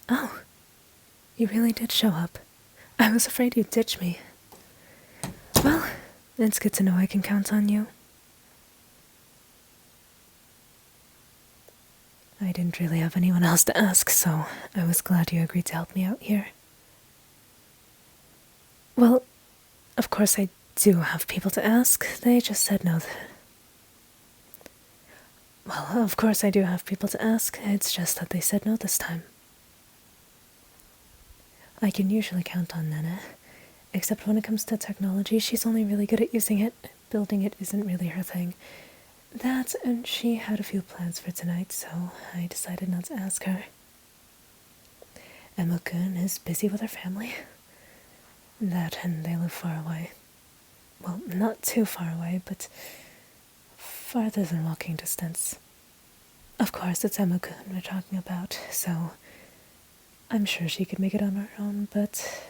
Oh, you really did show up. I was afraid you'd ditch me. Well, it's good to know I can count on you. I didn't really have anyone else to ask, so I was glad you agreed to help me out here. Well, of course I do have people to ask. They just said no. Well, of course I do have people to ask. It's just that they said no this time. I can usually count on Nana. Except when it comes to technology, she's only really good at using it. Building it isn't really her thing. That, and she had a few plans for tonight, so I decided not to ask her. Emma-kun is busy with her family. That, and they live far away. Well, not too far away, but farther than walking distance. Of course, it's Emma-kun we're talking about, so I'm sure she could make it on her own, but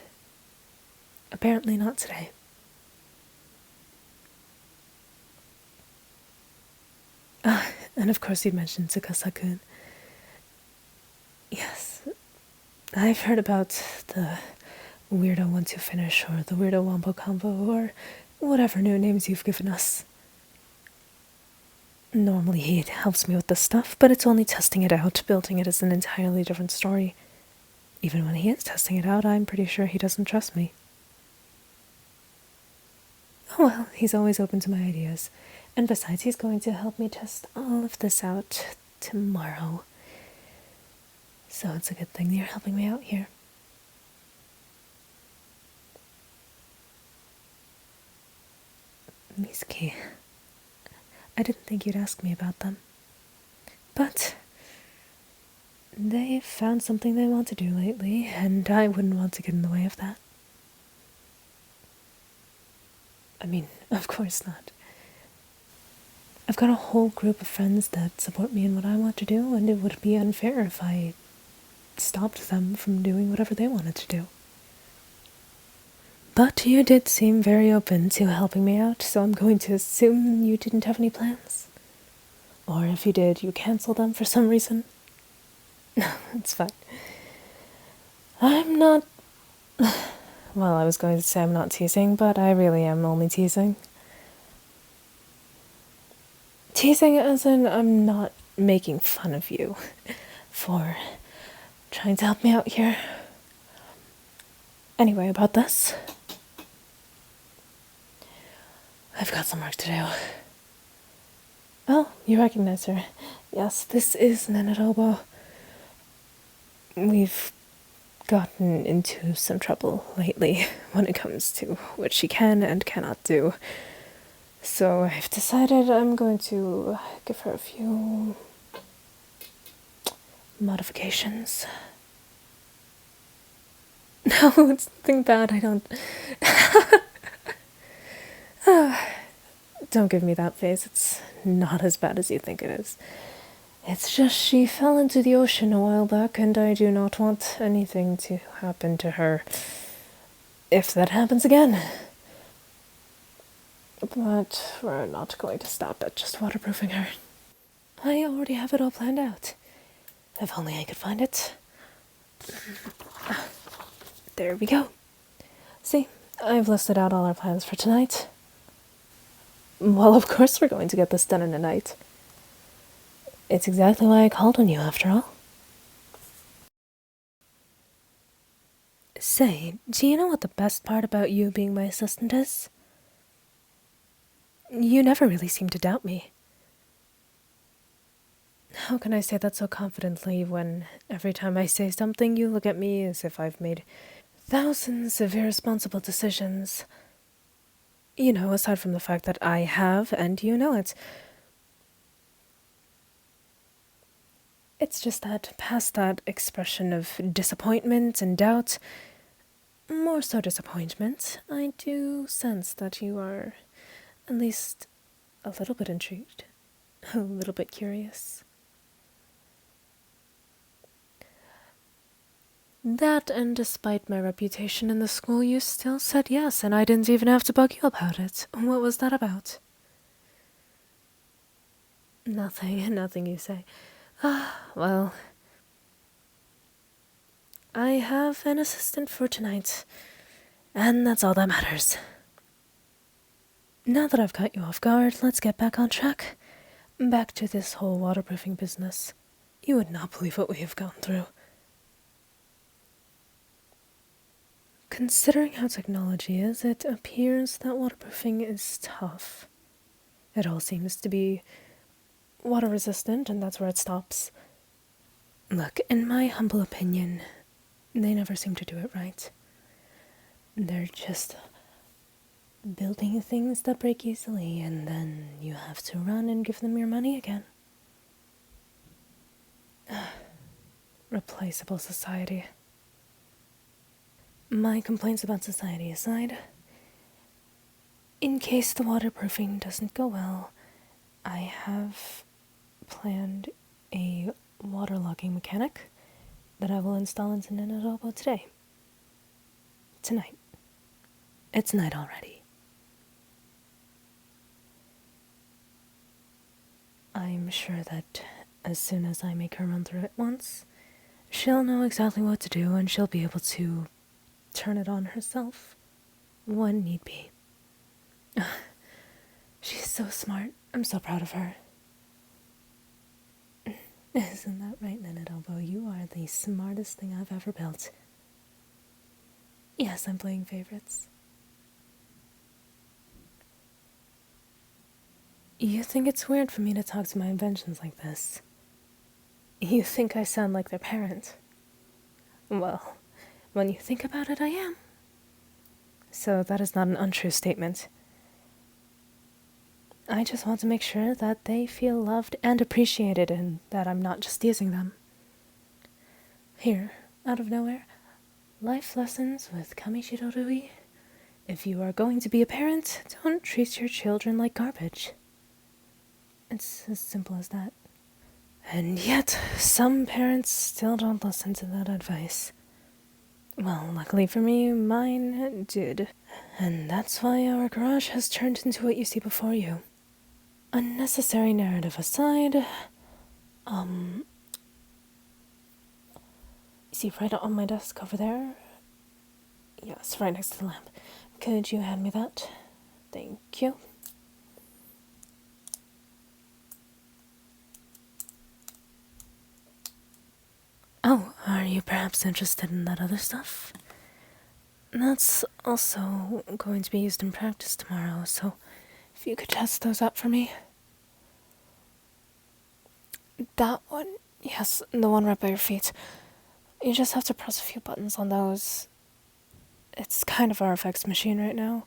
apparently not today. And of course you mentioned Tsukasa-kun. Yes, I've heard about the Weirdo 1-2 finish, or the Weirdo Wombo combo, or whatever new names you've given us. Normally he helps me with this stuff, but it's only testing it out. Building it is an entirely different story. Even when he is testing it out, I'm pretty sure he doesn't trust me. Oh well, he's always open to my ideas. And besides, he's going to help me test all of this out tomorrow. So it's a good thing that you're helping me out here. Mizuki, I didn't think you'd ask me about them. But they've found something they want to do lately, and I wouldn't want to get in the way of that. I mean, of course not. I've got a whole group of friends that support me in what I want to do, and it would be unfair if I stopped them from doing whatever they wanted to do. But you did seem very open to helping me out, so I'm going to assume you didn't have any plans. Or if you did, you canceled them for some reason. No, it's fine. I'm not... Well, I was going to say I'm not teasing, but I really am only teasing. Teasing as in I'm not making fun of you for trying to help me out here. Anyway, about this. I've got some work to do. Oh, you recognize her. Yes, this is Nenarobo. We've gotten into some trouble lately when it comes to what she can and cannot do. So I've decided I'm going to give her a few modifications. No, it's nothing bad, I don't... Don't give me that face, it's not as bad as you think it is. It's just she fell into the ocean a while back, and I do not want anything to happen to her if that happens again. But we're not going to stop at just waterproofing her. I already have it all planned out. If only I could find it. There we go. See, I've listed out all our plans for tonight. Well, of course we're going to get this done in a night. It's exactly why I called on you, after all. Say, do you know what the best part about you being my assistant is? You never really seem to doubt me. How can I say that so confidently when every time I say something you look at me as if I've made thousands of irresponsible decisions? You know, aside from the fact that I have, and you know it. It's just that, past that expression of disappointment and doubt, more so disappointment, I do sense that you are at least a little bit intrigued, a little bit curious. That, and despite my reputation in the school, you still said yes, and I didn't even have to bug you about it. What was that about? Nothing, nothing you say. Well, I have an assistant for tonight, and that's all that matters. Now that I've caught you off guard, let's get back on track. Back to this whole waterproofing business. You would not believe what we have gone through. Considering how technology is, it appears that waterproofing is tough. It all seems to be water resistant, and that's where it stops. Look, in my humble opinion, they never seem to do it right. They're just building things that break easily, and then you have to run and give them your money again. Replaceable society. My complaints about society aside, in case the waterproofing doesn't go well, I have planned a waterlogging mechanic that I will install into Nanadobo today. Tonight. It's night already. I'm sure that as soon as I make her run through it once, she'll know exactly what to do and she'll be able to turn it on herself when need be. She's so smart. I'm so proud of her. Isn't that right, Nanadobo? You are the smartest thing I've ever built. Yes, I'm playing favorites. You think it's weird for me to talk to my inventions like this? You think I sound like their parent? Well, when you think about it, I am. So that is not an untrue statement. I just want to make sure that they feel loved and appreciated and that I'm not just teasing them. Here, out of nowhere, life lessons with Kamishiro Rui. If you are going to be a parent, don't treat your children like garbage. It's as simple as that. And yet, some parents still don't listen to that advice. Well, luckily for me, mine did. And that's why our garage has turned into what you see before you. Unnecessary narrative aside, you see right on my desk over there? Yes, right next to the lamp. Could you hand me that? Thank you. Oh, are you perhaps interested in that other stuff? That's also going to be used in practice tomorrow, so if you could test those out for me. That one? Yes, the one right by your feet. You just have to press a few buttons on those. It's kind of our effects machine right now.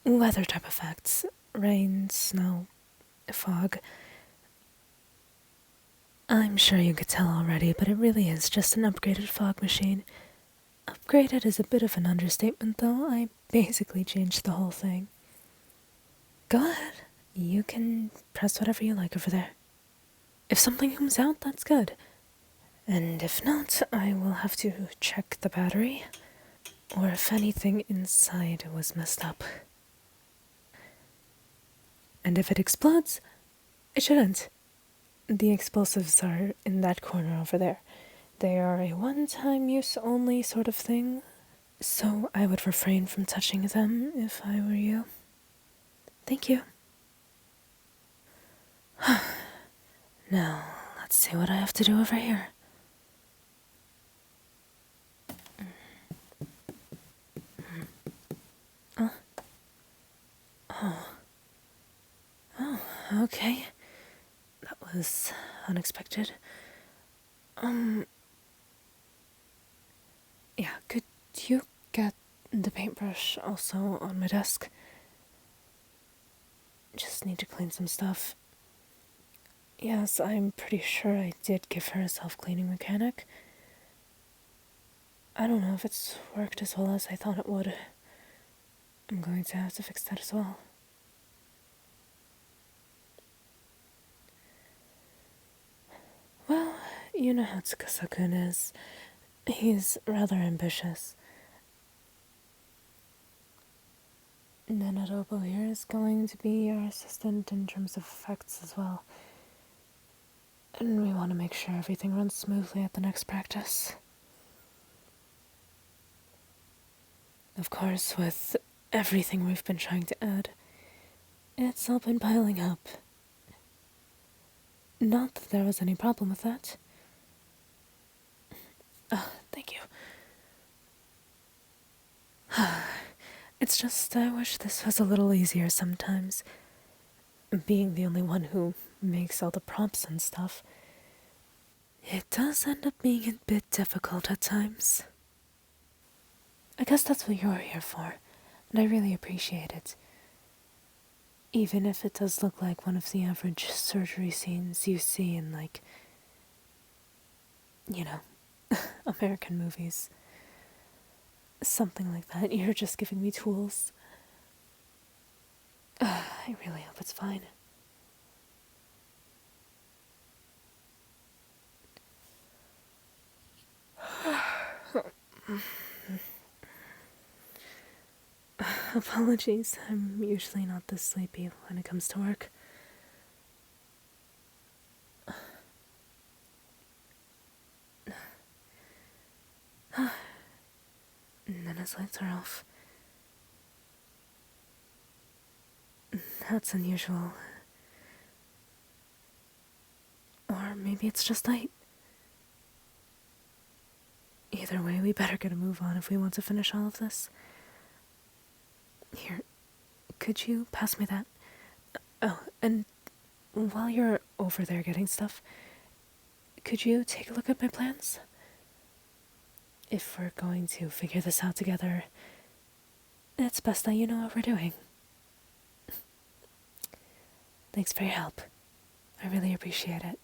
Weather type effects. Rain, snow, fog. I'm sure you could tell already, but it really is just an upgraded fog machine. Upgraded is a bit of an understatement, though. I basically changed the whole thing. Go ahead. You can press whatever you like over there. If something comes out, that's good. And if not, I will have to check the battery, or if anything inside was messed up. And if it explodes, it shouldn't. The explosives are in that corner over there. They are a one-time use only sort of thing, so I would refrain from touching them if I were you. Thank you. Now, let's see what I have to do over here. Oh, okay. That was unexpected. Yeah, could you get the paintbrush also on my desk? Just need to clean some stuff. Yes, I'm pretty sure I did give her a self-cleaning mechanic. I don't know if it's worked as well as I thought it would. I'm going to have to fix that as well. Well, you know how Tsukasa-kun is. He's rather ambitious. Nanadobo here is going to be our assistant in terms of effects as well. And we want to make sure everything runs smoothly at the next practice. Of course, with everything we've been trying to add, it's all been piling up. Not that there was any problem with that. Thank you. It's just I wish this was a little easier sometimes. Being the only one who makes all the props and stuff, it does end up being a bit difficult at times. I guess that's what you're here for, and I really appreciate it. Even if it does look like one of the average surgery scenes you see in, like, you know, American movies. Something like that. You're just giving me tools. I really hope it's fine. Apologies, I'm usually not this sleepy when it comes to work. And then his lights are off. That's unusual. Or maybe it's just light. Either way, we better get a move on if we want to finish all of this. Here, could you pass me that? Oh, and while you're over there getting stuff, could you take a look at my plans? If we're going to figure this out together, it's best that you know what we're doing. Thanks for your help. I really appreciate it.